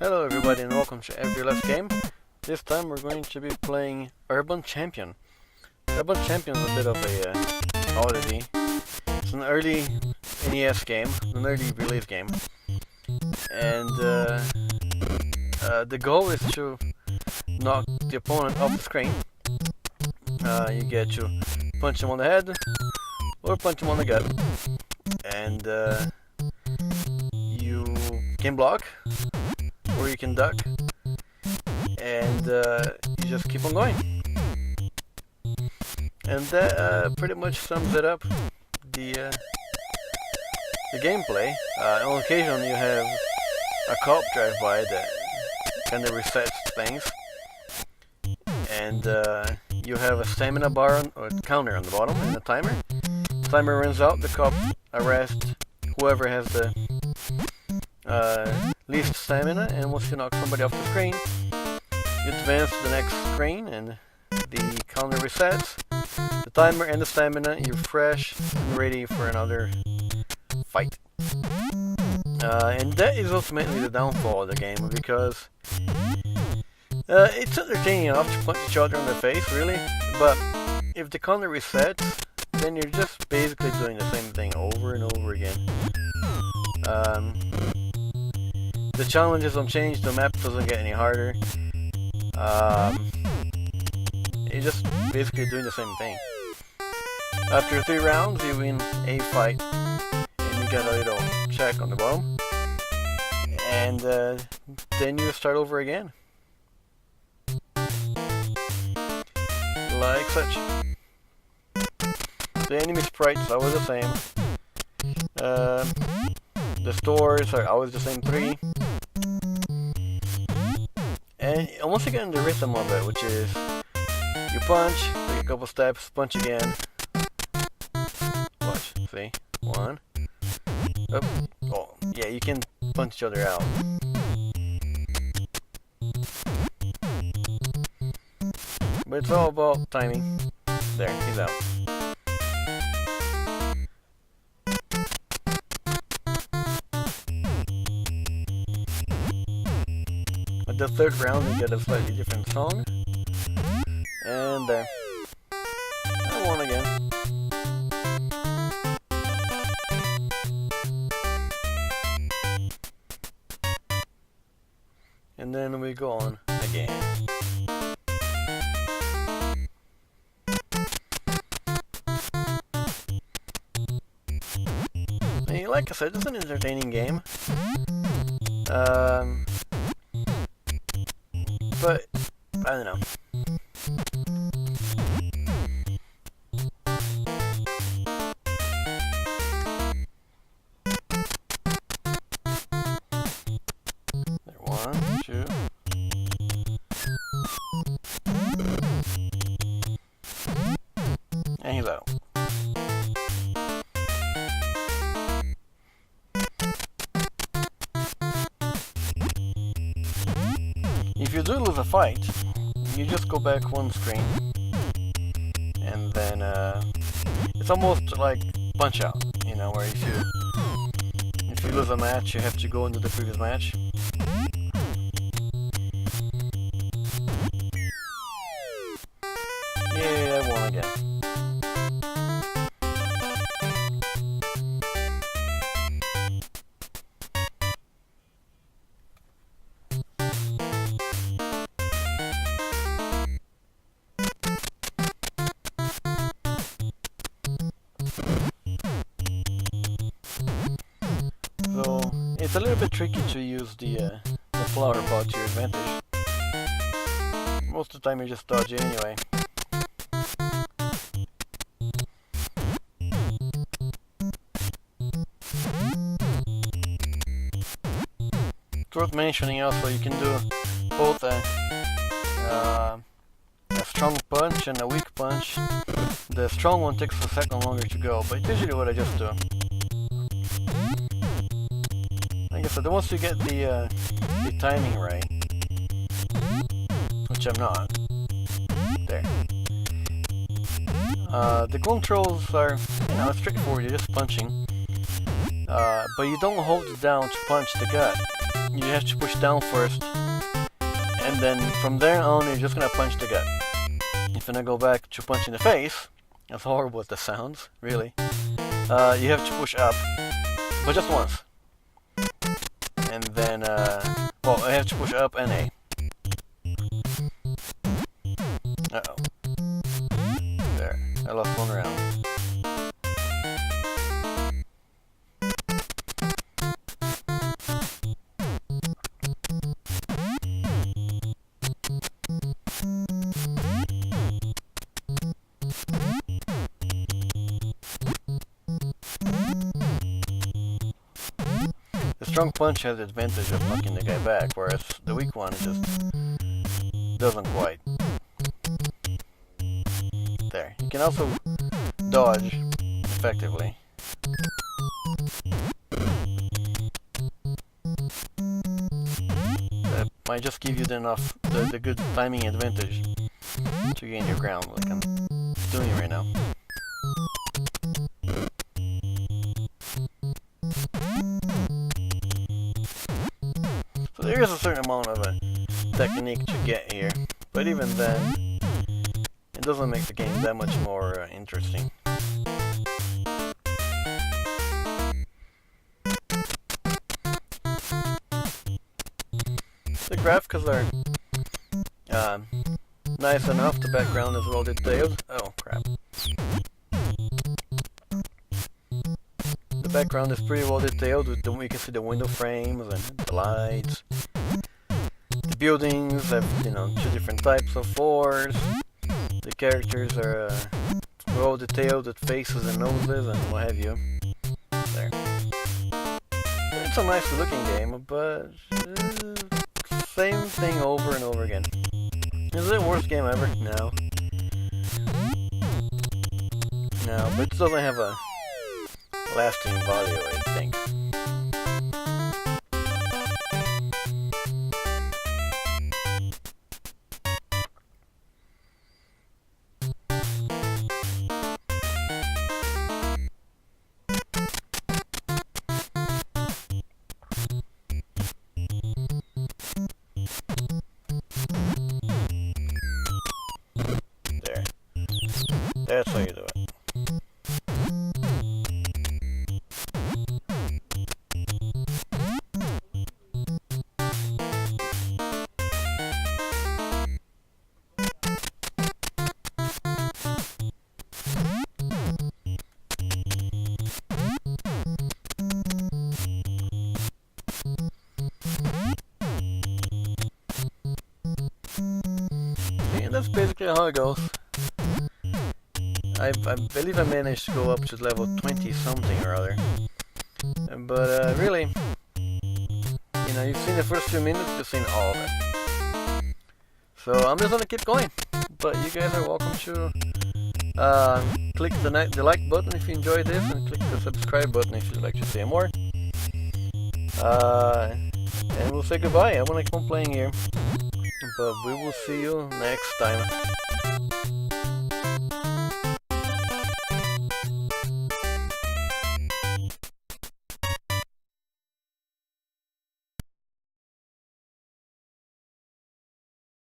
Hello everybody and welcome to Every Last Game. This time we're going to be playing Urban Champion. Urban Champion is a bit of a oddity. It's an early NES game, an early release game. And the goal is to knock the opponent off the screen. You get to punch him on the head or punch him on the gut. And you can block or you can duck, and you just keep on going. And that pretty much sums it up, the gameplay. On occasion you have a cop drive by that kind of resets things, and you have a stamina bar or counter on the bottom and a timer. The timer runs out, the cop arrests whoever has the least stamina, and once you knock somebody off the screen, you advance to the next screen and the counter resets. The timer and the stamina, you're fresh and ready for another fight. And that is ultimately the downfall of the game, because it's entertaining enough to punch each other in the face, really, but if the counter resets, then you're just basically doing the same thing over and over again. The challenges don't change, the map doesn't get any harder. You're just basically doing the same thing. After 3 rounds, you win a fight, and you get a little check on the bottom, and then you start over again. Like such. The enemy sprites are always the same. The stores are always the same 3. And once you get in the rhythm of it, which is you punch, take a couple steps, punch again. Watch, see? 1. Up. Oh, yeah, you can punch each other out. But it's all about timing. There, he's out. The 3rd round we get a slightly different song, and there, I won again. And then we go on again. And like I said, it's an entertaining game. But, I don't know. There, 1, 2. And he's out. If you do lose a fight, you just go back 1 screen, and then it's almost like Punch Out, you know, where if you lose a match, you have to go into the previous match. Yeah, I won again. So it's a little bit tricky to use the flower pot to your advantage. Most of the time you just dodge it anyway. It's worth mentioning also, you can do both a strong punch and a weak punch. The strong one takes a second longer to go, but usually what I just do. Like I said, once you get the timing right, which I'm not, there. The controls are, straightforward. You're just punching. but you don't hold it down to punch the gut. You have to push down first, and then from there on you're just gonna punch the gut. If you now go back to punch in the face, as horrible as that sounds, really, you have to push up, but just once. And then, well, I have to push up and A. Uh-oh. There, I lost one round. The strong punch has the advantage of knocking the guy back, whereas the weak one just doesn't quite. There. You can also dodge effectively. That might just give you the good timing advantage to gain your ground, like I'm doing right now. So there is a certain amount of a technique to get here, but even then, it doesn't make the game that much more interesting. The graphics are nice enough, the background is well detailed. Oh crap. The background is pretty well detailed, with you can see the window frames and the lights. The buildings have, you know, 2 different types of floors. The characters are well detailed with faces and noses and what have you. There. It's a nice looking game, but same thing over and over again. Is it the worst game ever? No. No, but it doesn't have a lasting value, I think. There. That's how you do it. And that's basically how it goes. I believe I managed to go up to level 20 something or other. But really, you know, you've seen the first few minutes, you've seen all of it. So I'm just gonna keep going. But you guys are welcome to click the like button if you enjoyed this, and click the subscribe button if you'd like to see more. And we'll say goodbye. I wanna keep on playing here. But we will see you next time.